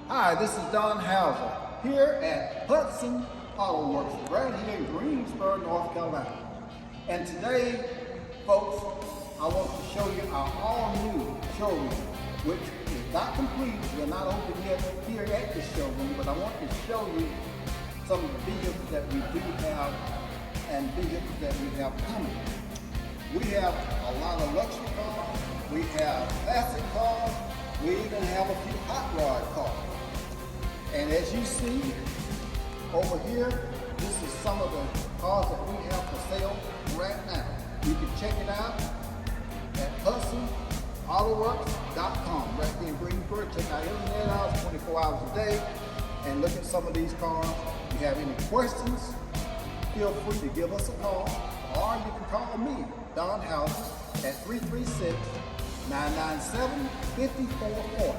Hi, this is Don Hauser here at Hudson Autoworks right here in Greensboro, North Carolina. And today, folks, I want to show you our all-new showroom, which is not complete. We're not open yet here at the showroom, but I want to show you some of the vehicles that we do have and vehicles that we have coming. We have a lot of luxury cars, we have classic cars, we even have a few hot rod cars. And as you see over here, this is some of the cars that we have for sale right now. You can check it out at Hudson Autoworks.com right there in Greensboro. Check out internet hours 24 hours a day and look at some of these cars. If you have any questions, feel free to give us a call, or you can call me, Don Hauser, at 336-997-5440.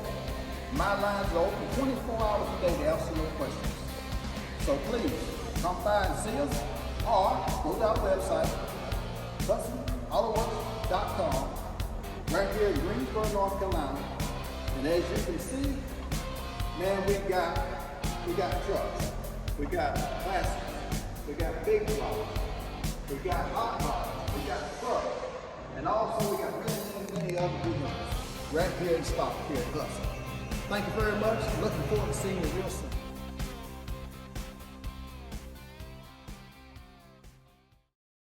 My lines are open 24 hours a day to answer your questions. So please, come by and see us, or go to our website, HudsonAutoworks.com, right here in Greensboro, North Carolina. And as you can see, man, we got trucks, we got classics, we got big blocks, we got hot rods, we got trucks, and also we got many other vehicles right here in stock here at Hudson. Thank you very much. Looking forward to seeing you real soon.